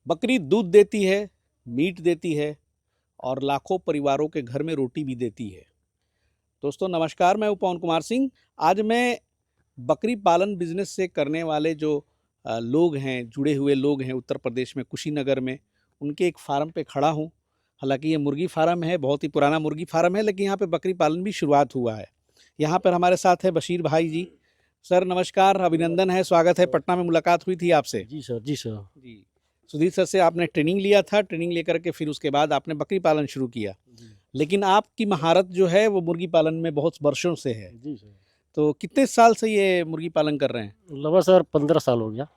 बकरी दूध देती है, मीट देती है और लाखों परिवारों के घर में रोटी भी देती है। दोस्तों नमस्कार, मैं हूं पवन कुमार सिंह। आज मैं बकरी पालन बिजनेस से करने वाले जो लोग हैं, जुड़े हुए लोग हैं उत्तर प्रदेश में कुशीनगर में, उनके एक फार्म पे खड़ा हूं। हालांकि ये मुर्गी फार्म है, बहुत ही पुराना मुर्गी फार्म है, लेकिन यहाँ पे बकरी पालन भी शुरुआत हुआ है। यहाँ पर हमारे साथ है बशीर भाई जी। सर नमस्कार, अभिनंदन है, स्वागत है। पटना में मुलाकात हुई थी आपसे। जी सर, जी सर। जी, सुधीर सर से आपने ट्रेनिंग लिया था, ट्रेनिंग लेकर के फिर उसके बाद आपने बकरी पालन शुरू किया। जी लेकिन आपकी महारत जो है वो मुर्गी पालन में बहुत वर्षों से है। जी सर। तो कितने साल से ये मुर्गी पालन कर रहे हैं? लगभग सर 15 साल हो गया।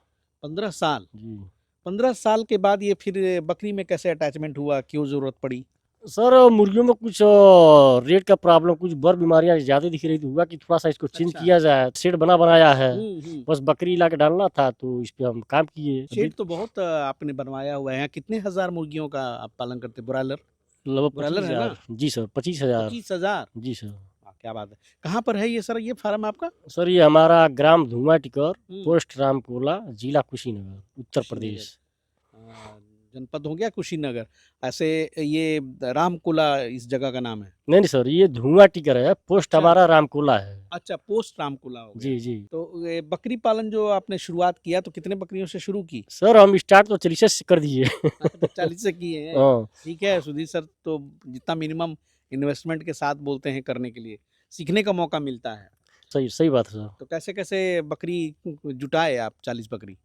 15 साल। जी 15 साल के बाद ये फिर बकरी में कैसे अटैचमेंट हुआ, क्यों ज़रूरत पड़ी? सर, मुर्गियों में कुछ रेट का प्रॉब्लम, कुछ बर बीमारियां ज़्यादा दिख रही थी। हुआ कि थोड़ा सा इसको चेंज अच्छा। किया जाए। शेड बनाया है, हम्म। बस बकरी ला के डालना था, तो इस पे हम काम किए। शेड तो बहुत आपने बनवाया हुआ है। यहाँ कितने हजार मुर्गियों का आप पालन करते? ब्रॉयलर? लगभग ब्रॉयलर है ना? 25,000। जी सर, 25,000। 25,000। जी सर। क्या बात है। कहाँ पर है ये सर, ये फार्म आपका? सर, ये हमारा ग्राम धुआं टिकर, हम्म। पोस्ट रामकोला, जिला कुशीनगर, उत्तर कुशीनगर। प्रदेश। जनपद हो गया कुशीनगर। ऐसे ये रामकोला इस जगह का नाम है? नहीं नहीं सर, ये धुआं टिकर है, पोस्ट अच्छा। हमारा रामकोला है। अच्छा, पोस्ट रामकोला हो गया। जी जी। तो ये बकरी पालन जो आपने शुरुआत किया तो कितने बकरियों से शुरू की? सर, हम स्टार्ट तो 40 से कर दिए। तो 40 से किए हैं। हाँ। ठीक है सुधीर सर, तो जितना मिनिमम इन्वेस्टमेंट के साथ बोलते हैं करने के लिए, सीखने का मौका मिलता है। सही सही बात है सर। तो कैसे कैसे बकरी जुटाए आप 40 बकरी?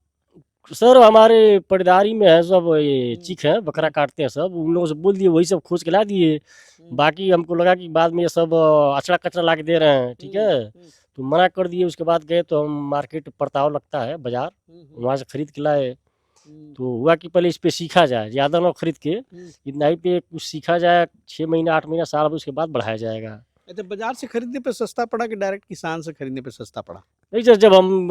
सर, हमारे पटदारी में है सब, ये चीख है, बकरा काटते हैं सब, उन लोगों से बोल दिए, वही सब खोज के ला दिए। बाकी हमको लगा कि बाद में ये सब अचड़ा कचरा ला के दे रहे हैं, ठीक है, तो मना कर दिए। उसके बाद गए तो हम मार्केट पड़ताव लगता है बाजार, वहाँ से खरीद के लाए। तो हुआ कि पहले इस पे सीखा जाए, ज़्यादा ना खरीद के, इतना ही पे कुछ सीखा जाए। 6 महीना 8 महीना साल भर, उसके बाद बढ़ाया जाएगा। अच्छा, बाजार से खरीदने पे सस्ता पड़ा कि डायरेक्ट किसान से खरीदने पे सस्ता पड़ा? नहीं सर, जब हम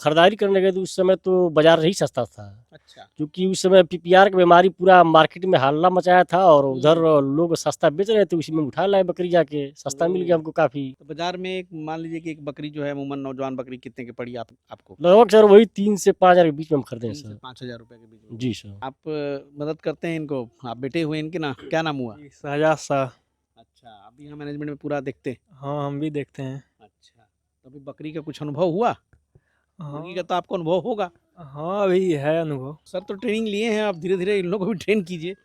खरीदारी करने गए तो उस समय तो बाजार ही सस्ता था। अच्छा। क्योंकि उस समय पीपीआर की बीमारी पूरा मार्केट में हल्ला मचाया था, और उधर लोग सस्ता बेच रहे थे, उसी में उठा लाए बकरी, जाके सस्ता मिल गया हमको काफ़ी। तो बाजार में एक मान लीजिए कि एक बकरी जो है अमूमन नौजवान बकरी कितने की पड़ी आपको? लगभग सर वही 3 से 5 हज़ार के बीच में हम खरीदे हैं 3 से सर। 5,000 रुपए के बीच में। जी सर। आप मदद करते हैं इनको? आप बेटे हुए इनके ना, क्या नाम हुआ? शहजाद शाह। अच्छा, आप भी यहाँ मैनेजमेंट में पूरा देखते हैं? हाँ, हम भी देखते हैं। अच्छा, तो अभी बकरी का कुछ अनुभव हुआ? मुर्गी का हाँ। तो आपको अनुभव होगा। हाँ, अभी है अनुभव। सर तो ट्रेनिंग लिए हैं, आप धीरे धीरे इन लोगों को भी ट्रेन कीजिए।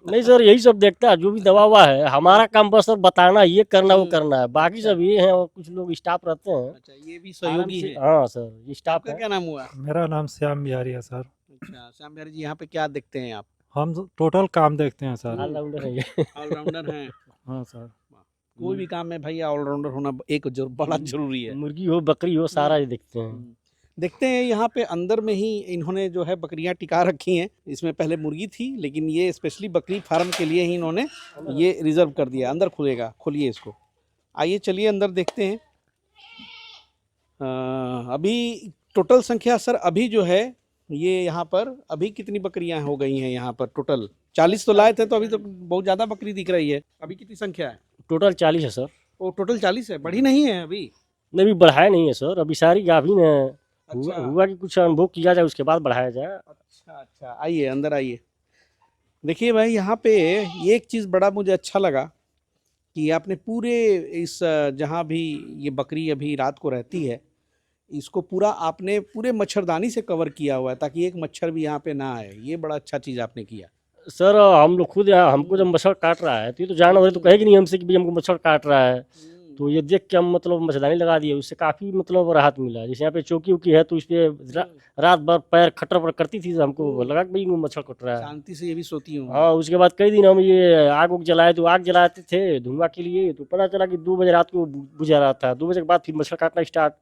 नहीं सर, यही सब देखता है, जो भी दवा हुआ है हमारा काम बस सर बताना, ये करना वो करना है, बाकी सब ये है, और कुछ लोग स्टाफ रहते हैं। अच्छा, ये भी सहयोगी है। हाँ सर, ये स्टाफ आपका है। क्या नाम हुआ? मेरा नाम श्याम बिहारी है सर। अच्छा, श्याम बिहारी जी, यहाँ पे क्या देखते हैं आप? हम टोटल काम देखते हैं सर। ऑलराउंडर है ये। ऑलराउंडर हैं। हाँ सर। कोई भी काम में भैया ऑलराउंडर होना एक बड़ा जरूरी है। मुर्गी हो बकरी हो, सारा ये देखते हैं। देखते हैं यहाँ पे अंदर में ही इन्होंने जो है बकरियां टिका रखी हैं। इसमें पहले मुर्गी थी, लेकिन ये स्पेशली बकरी फार्म के लिए ही इन्होंने ये रिजर्व कर दिया। अंदर खुलेगा, खोलिए इसको, आइए चलिए अंदर देखते हैं। अभी टोटल संख्या सर अभी जो है ये यहाँ पर अभी कितनी बकरियां हो गई हैं यहाँ पर? टोटल 40 तो लाए थे, तो अभी तो बहुत ज़्यादा बकरी दिख रही है। अभी कितनी संख्या है? टोटल 40 है सर। वो टोटल 40 है, बढ़ी नहीं है अभी? नहीं, भी बढ़ाया नहीं है सर, अभी सारी गाभिन है। अच्छा। हुआ कि कुछ अनुभव किया जाए, उसके बाद बढ़ाया जाए। अच्छा अच्छा, आइए अंदर आइए। देखिए भाई, यहाँ पे एक चीज़ बड़ा मुझे अच्छा लगा कि आपने पूरे इस जहाँ भी ये बकरी अभी रात को रहती है, इसको पूरा आपने पूरे मच्छरदानी से कवर किया हुआ है, ताकि एक मच्छर भी यहाँ पे ना आए। ये बड़ा अच्छा चीज़ आपने किया। सर, हम लोग खुद यहाँ, हमको जब मच्छर काट रहा है तो ये तो जानवर तो कहेगी नहीं हमसे कि भाई हमको मच्छर काट रहा है, तो ये देख के हम मतलब मच्छरदानी लगा दिए, उससे काफ़ी मतलब राहत मिला। जैसे यहाँ पे चौकी उकी है, तो इस पे रात भर पैर खटर पर करती थी, तो हमको लगा कि भाई इनको मच्छर कट रहा है। शांति से ये भी सोती हूँ। हाँ, उसके बाद कई दिन हम ये आग उग जलाए, तो आग जलाते थे धुआं के लिए, तो पता चला कि 2 बजे रात को बुझा रहा था। 2 बजे के बाद फिर मच्छर काटना स्टार्ट,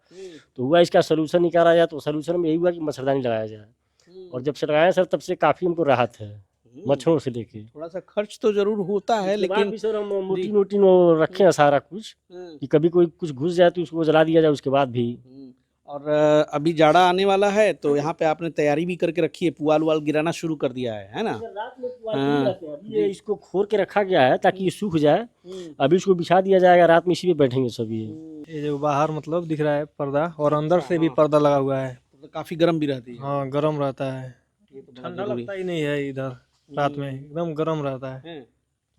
तो हुआ इसका सोल्यूशन निकाला जाए। तो सोल्यूशन में यही हुआ कि मच्छरदानी लगाया जाए, और जब से लगाया सर, तब से काफ़ी हमको राहत है मच्छरों से लेके। थोड़ा सा खर्च तो जरूर होता है, लेकिन भी सर हम मोटी मोटी रखे हैं सारा कुछ, कि कभी कोई कुछ घुस जाए तो उसको जला दिया जाए उसके बाद भी। और अभी जाड़ा आने वाला है, तो यहाँ पे आपने तैयारी भी करके रखी है, पुआल उवाल गिराना शुरू कर दिया है ना? रात में पुआल नहीं रहते हैं। अभी ये इसको खोर के रखा गया है ताकि ये सूख जाए। अभी इसको बिछा दिया जाएगा, रात में इसी पे बैठेंगे सब ये। ये जो बाहर मतलब दिख रहा है पर्दा, और अंदर से भी पर्दा लगा हुआ है। तो काफी गर्म भी रहती है। हाँ, गर्म रहता है। ये तो बड़ा ठंडा जरूरी लगता ही नहीं है इधर रात में, एकदम गर्म रहता है। है।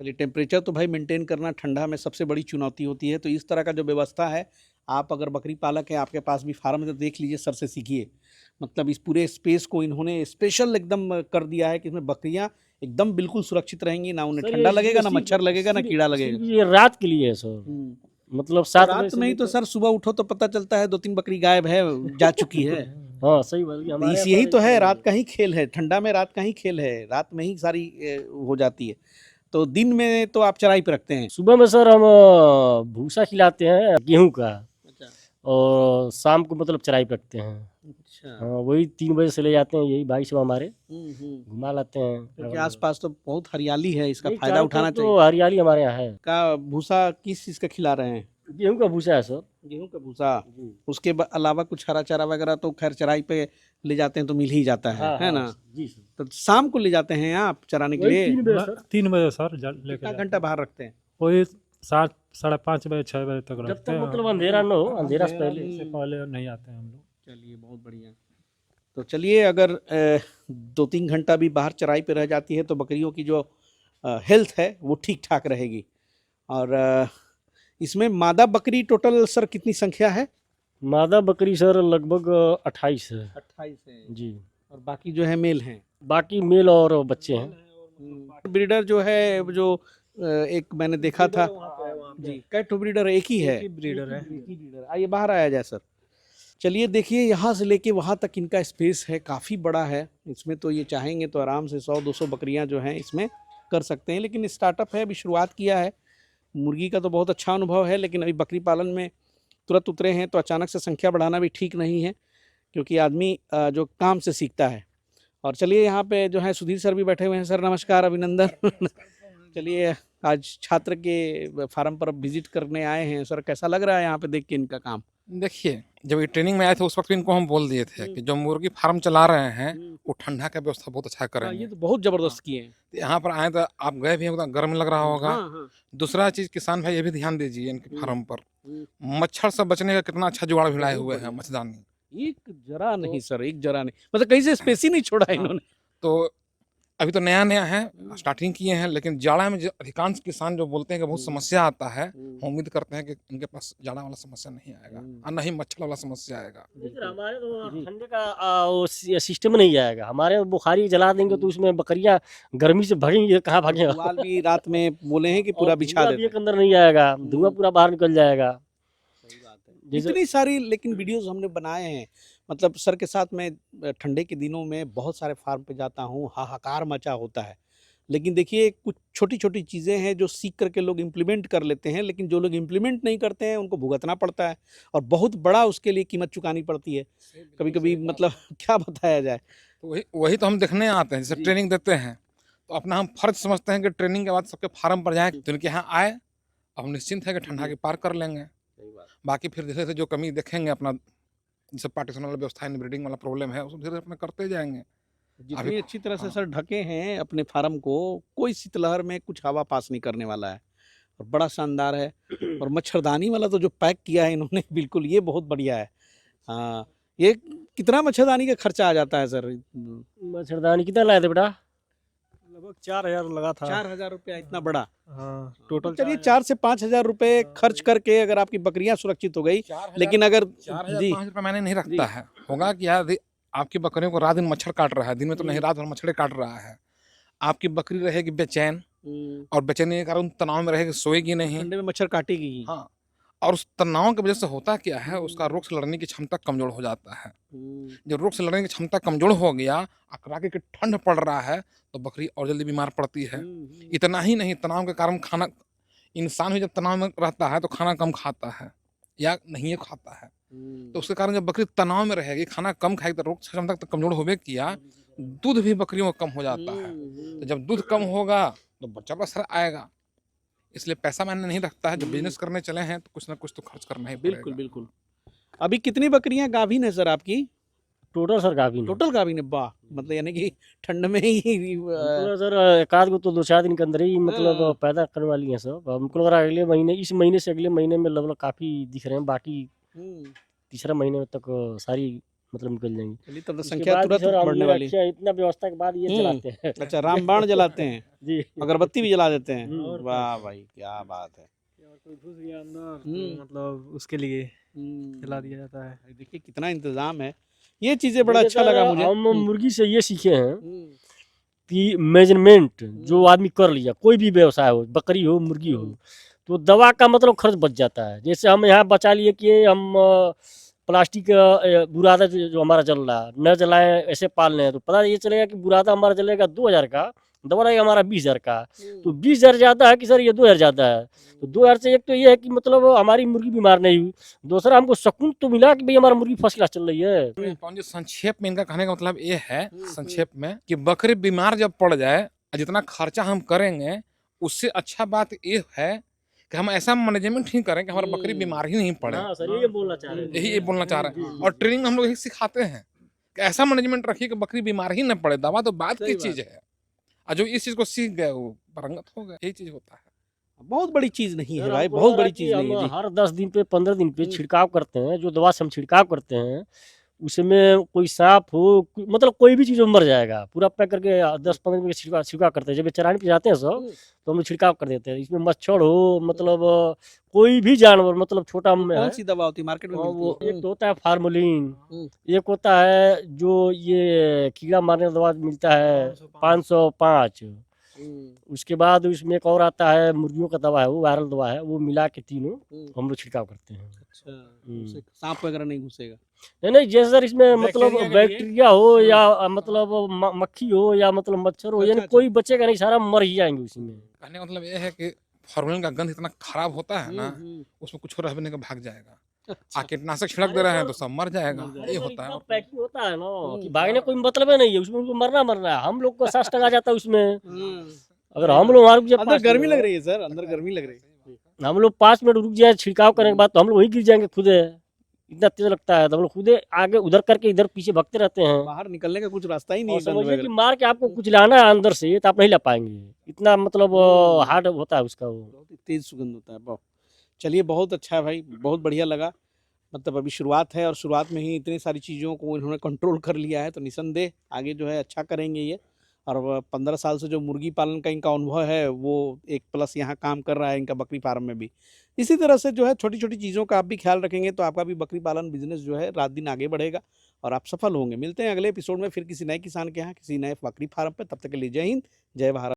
चलिए, टेम्परेचर तो भाई मेंटेन करना ठंडा में सबसे बड़ी चुनौती होती है, तो इस तरह का जो व्यवस्था है, आप अगर बकरी पालक है, आपके पास भी फार्म है, तो देख लीजिए, सर से सीखिए। मतलब इस पूरे स्पेस को इन्होंने स्पेशल एकदम कर दिया है कि इसमें बकरियां एकदम बिल्कुल सुरक्षित रहेंगी, ना उन्हें सर ठंडा ये लगेगा, ना सिर्फ- मच्छर लगेगा, ना सिर्फ- कीड़ा लगेगा। सिर्फ ये रात के लिए है सर। मतलब तो 7 बजे रात से में ही तो लेकर- सर सुबह उठो तो पता चलता है 2-3 बकरी गायब है, जा चुकी है। हाँ सही बात है, तो हमारे इस यहाँ यही पर तो है, ऐसा रात का ही खेल है, ठंडा में रात का ही खेल है, रात में ही सारी हो जाती है। तो दिन में तो आप चराई पे रखते हैं। सुबह में सर हम भूसा खिलाते हैं गेहूं का, अच्छा और शाम को मतलब चराई पे रखते हैं। अच्छा। हाँ वही 3 बजे से ले जाते हैं, यही भाई सब हमारे हम्म। घुमा लाते हैं। क्योंकि आसपास तो बहुत हरियाली है, इसका नहीं, फायदा चारों उठाना तरफ चाहिए। तो हरियाली हमारे यहाँ है। का भूसा किस चीज का खिला रहे हैं? गेहूं का भूसा है सर। गेहूं का भूसा। उसके अलावा कुछ हरा चारा वगैरह तो खैर चराई पे ले जाते हैं तो मिल ही जाता है हाँ, है हाँ, ना? जी सर। तो शाम को ले जाते हैं आप चराने के वही लिए? 3 बजे सर। 3 बजे सर लेके कितना जाते घंटा हैं। बाहर रखते हैं? वही 7, 5:30 बजे 6 बजे तक जब रखते तक हैं। मतलब अंधेरा न हो, अंधेरा से पहले। से पहले नहीं आते हैं हम लोग। चलिए, बहुत बढ़िया। तो चलिए, अगर 2-3 घंटा भी बाहर चराई पे रह जाती है तो बकरियों की जो हेल्थ है वो ठीक ठाक रहेगी। और इसमें मादा बकरी टोटल सर कितनी संख्या है? मादा बकरी सर लगभग 28 है 28 है। जी। और बाकी जो है मेल हैं। बाकी मेल और बच्चे हैं। ब्रीडर जो है, जो एक मैंने देखा था जी, कैट ब्रीडर एक ही है। ब्रीडर है। एक ही ब्रीडर। आइए बाहर आया जाए सर। चलिए, देखिए, यहाँ से लेके वहाँ तक इनका स्पेस है, काफ़ी बड़ा है। इसमें तो ये चाहेंगे तो आराम से 100-200 बकरियाँ जो हैं इसमें कर सकते हैं, लेकिन स्टार्टअप है, अभी शुरुआत किया है। मुर्गी का तो बहुत अच्छा अनुभव है, लेकिन अभी बकरी पालन में तुरंत उतरे हैं, तो अचानक से संख्या बढ़ाना भी ठीक नहीं है, क्योंकि आदमी जो काम से सीखता है। और चलिए, यहाँ पे जो है सुधीर सर भी बैठे हुए हैं। सर नमस्कार, अभिनंदन। चलिए, आज छात्र के फार्म पर विजिट करने आए हैं। सर, कैसा लग रहा है यहाँ पे देख के इनका काम? देखिए, जब ये ट्रेनिंग में आए थे उस वक्त भी इनको हम बोल दिए थे कि जो मुर्गी फार्म चला रहे हैं वो ठंडा का व्यवस्था बहुत अच्छा हाँ, करेंगे। ये तो बहुत जबरदस्त किए हैं। तो यहाँ पर आए तो आप गए भी हैं तो गर्म लग रहा होगा। हाँ, हाँ। दूसरा चीज, किसान भाई ये भी ध्यान दीजिए इनके फार्म पर, हम्म। मच्छर से बचने का कितना अच्छा जुगाड़ भिड़ाए हुए हैं मच्छरदानी। एक जरा नहीं सर, एक जरा नहीं, मतलब कहीं से स्पेस ही नहीं छोड़ा इन्होंने। तो अभी तो नया नया है, स्टार्टिंग किए हैं, लेकिन जाड़ा में जो अधिकांश किसान जो बोलते हैं कि बहुत समस्या आता है, हम उम्मीद करते हैं कि उनके पास जाड़ा वाला समस्या नहीं आएगा और न ही मच्छर वाला समस्या आएगा। लेकिन हमारे तो ठंडे का वो सिस्टम नहीं आएगा। हमारे यहाँ बुखारी जला देंगे तो उसमें बकरियां गर्मी से भगेंगी, कहाँ भागेंगे। पुआल भी रात में बोले हैं कि पूरा बिछा धुआं भी देते एक अंदर नहीं आएगा, धुआं पूरा बाहर निकल जाएगा। सही बात है। जैसे- इतनी सारी लेकिन वीडियोस हमने बनाए हैं, मतलब सर के साथ मैं ठंडे के दिनों में बहुत सारे फार्म पे जाता हूँ, हाहाकार मचा होता है। लेकिन देखिए, कुछ छोटी छोटी चीज़ें हैं जो सीख करके लोग इम्प्लीमेंट कर लेते हैं, लेकिन जो लोग इम्प्लीमेंट नहीं करते हैं उनको भुगतना पड़ता है, और बहुत बड़ा उसके लिए कीमत चुकानी पड़ती है कभी कभी। मतलब क्या बताया जाए। तो वही तो हम देखने आते हैं, जैसे जी। ट्रेनिंग देते हैं तो अपना हम फर्ज समझते हैं कि ट्रेनिंग के बाद सबके फार्म पर जाएं, तो इनके यहाँ आए, अब हम निश्चिंत है कि ठंडा के पार कर लेंगे। बाकी फिर धीरे धीरे जो कमी देखेंगे अपना, जैसे पार्टीशन वाला व्यवस्था, ब्रीडिंग वाला प्रॉब्लम है, उसको धीरे धीरे अपने करते जाएंगे। जितनी अच्छी तरह से हाँ। सर ढके हैं अपने फार्म को, कोई शीतलहर में कुछ हवा पास नहीं करने वाला है, और बड़ा शानदार है। और मच्छरदानी वाला तो जो पैक किया है इन्होंने, बिल्कुल ये बहुत बढ़िया है। हाँ, ये कितना मच्छरदानी का खर्चा आ जाता है सर? मच्छरदानी कितना लाए थे बेटा? लगभग 4,000 लगा था। 4,000 रुपया, इतना बड़ा? हाँ, टोटल चलिए, 4 से 5,000 रुपए खर्च करके अगर आपकी बकरियां सुरक्षित हो गई, लेकिन अगर 4,000 जी 5,000 मैंने नहीं रखता है। होगा कि यार आपकी बकरियों को रात दिन मच्छर काट रहा है, दिन में तो नहीं, रात भर मच्छर काट रहा है, आपकी बकरी रहेगी बेचैन, और बेचैनी के कारण तनाव में रहेगी, सोएगी नहीं। ठंडे में मच्छर काटेगी ही। हाँ, और उस तनाव की वजह से होता क्या है, उसका रोग से लड़ने की क्षमता कमजोर हो जाता है। जब रोग से लड़ने की क्षमता कमजोर हो गया, अकराके की ठंड पड़ रहा है, तो बकरी और जल्दी बीमार पड़ती है। इतना ही नहीं, तनाव के कारण खाना, इंसान भी जब तनाव में रहता है तो खाना कम खाता है या नहीं खाता है, तो उसके कारण जब बकरी तनाव में रहेगी, खाना कम खाएगी, तो रोग क्षमता तो कमजोर होबे किया, दूध भी बकरियों का कम हो जाता है। तो जब दूध कम होगा तो बच्चा पर असर आएगा। इसलिए पैसा मैंने नहीं रखता है, जब बिजनेस करने चले हैं तो कुछ ना कुछ तो खर्च करना ही पड़ेगा। बिल्कुल बिल्कुल। अभी कितनी बकरियां गाभिन है सर आपकी? टोटल सर गाभिन है। टोटल गाभिन है? वाह, मतलब यानी कि ठंड में ही टोटल सर एकाध को तो 2-4 दिन के अंदर ही मतलब हाँ। पैदा करने वाली हैं सब। हमको लग रहा है अगले महीने, इस महीने से अगले महीने में लगभग काफी दिख रहे हैं। बाकी तीसरा महीने तक सारी मतलब निकल जाएंगी। चलिए तब तो उसके संख्या बाद तुरंत सर हम बढ़ने लोग वाली है। अच्छा इतना व्यवस्था के बाद ये चलाते हैं। अच्छा, रामबाण जलाते हैं, जी अगरबत्ती भी जला देते हैं। और वाह भाई क्या बात है। और कोई घुस गया अंदर हम्म। तो मतलब उसके लिए जला दिया जाता है। देखिए कितना इंतजाम है, ये चीजें बड़ा देखिए अच्छा सर, लगा मुझे। हम मुर्गी से ये सीखे हैं हम्म, कि मेजरमेंट जो आदमी कर लिया, कोई भी व्यवसाय हो, बकरी हो मुर्गी हो, तो दवा का मतलब खर्च बच जाता है। जैसे हम यहाँ बचा लिए कि हम प्लास्टिक का बुरादा जो हमारा चल रहा है न जलाएं, ऐसे पाल रहे हैं, तो पता ये चलेगा कि बुरादा हमारा चलेगा 2000 का, दवा रहेगा हमारा 20,000 का। तो 20,000 ज़्यादा है कि सर ये 2,000 ज़्यादा है। तो 2,000 से एक तो ये है कि मतलब हमारी मुर्गी बीमार नहीं हुई, दूसरा हमको सुकून तो मिला कि भाई हमारी मुर्गी फर्स्ट क्लास चल रही है। पवन जी, संक्षेप में इनका कहने का मतलब ये है, संक्षेप में, कि बकरी बीमार जब पड़ जाए, जितना खर्चा हम करेंगे उससे अच्छा बात ये है कि हम ऐसा मैनेजमेंट ही करें कि हमारा बकरी बीमार ही नहीं पड़े। हाँ सर, ये बोलना चाह रहे यही ये बोलना चाह रहे हैं। और ट्रेनिंग हम लोग यही सिखाते हैं कि ऐसा मैनेजमेंट रखिए कि बकरी बीमार ही न पड़े। दवा तो बात की चीज है, और जो इस चीज को सीख गए वो पारंगत हो गए। यही चीज होता है। बहुत बड़ी चीज नहीं है सर, भाई, हमको बहुत लग रहा बड़ी है चीज कि नहीं है हम जी। हर 10 दिन पे 15 दिन पे छिड़काव करते हैं, जो दवा से हम छिड़काव करते हैं उसमें कोई सांप हो, मतलब कोई भी चीज़ मर जाएगा, पूरा पैक करके 10-15 दिन के छिड़काव छिड़काव करते हैं। जब ये चराने पे जाते हैं सब तो हम लोग छिड़काव कर देते हैं। इसमें मच्छर हो, मतलब कोई भी जानवर, मतलब छोटा वो में है, कौन सी दवा होती है मार्केट में और मिलती वो है? एक तो होता है फार्मोलिन, हम्म। एक होता है जो ये कीड़ा मारने का दवा मिलता है 505। उसके बाद उसमें एक और आता है मुर्गियों का दवा है, वो वायरल दवा है, वो मिला के तीनों हम लोग छिड़काव करते हैं। अच्छा, उससे सांप वगैरह नहीं घुसेगा? नहीं नहीं, जैसे सर इसमें मतलब बैक्टीरिया के लिए? बैक्टीरिया हो या मतलब मक्खी हो या मतलब मच्छर हो, यानी अच्छा, कोई बचेगा नहीं, सारा मर ही जाएंगे उसी में। कहने का मतलब ये है कि फॉर्मूलिन का गंध इतना खराब होता है ना, उसमें कुछ रह भी नहीं, का भाग जाएगा। आ कीटनाशक छिड़क दे रहे हैं तो सब मर जाएगा। ये होता है। पैकिंग होता है ना कि भागने कोई मतलब नहीं है, उसमें उनको मरना है, हम लोग को सांस टंगा जाता है उसमें। अगर हम लोग हमारे अंदर गर्मी लग रही है सर, अंदर गर्मी लग रही है। हम लोग 5 मिनट रुक जाए छिड़काव करने के बाद तो हम लोग वहीं गिर जाएंगे खुदे, इतना तेज लगता है। तो हम लोग खुदे आगे उधर करके इधर पीछे भगते रहते हैं, बाहर निकलने का कुछ रास्ता ही नहीं और है गंध समझिए कि वगैरह। मार के आपको कुछ लाना है अंदर से तो आप नहीं ला पाएंगे, इतना मतलब हार्ड होता है उसका वो। बहुत ही तेज सुगंध होता है। बहुत, चलिए बहुत अच्छा है भाई, बहुत बढ़िया लगा। मतलब अभी शुरुआत है और शुरुआत में ही इतनी सारी चीज़ों को इन्होंने कंट्रोल कर लिया है, तो निसंदेह आगे जो है अच्छा करेंगे ये। और 15 साल से जो मुर्गी पालन का इनका अनुभव है वो एक प्लस यहाँ काम कर रहा है इनका बकरी फार्म में भी। इसी तरह से जो है छोटी छोटी चीज़ों का आप भी ख्याल रखेंगे तो आपका भी बकरी पालन बिजनेस जो है रात दिन आगे बढ़ेगा और आप सफल होंगे। मिलते हैं अगले एपिसोड में फिर किसी नए किसान के यहाँ किसी नए बकरी फार्म पर। तब तक के लिए जय हिंद, जय भारत।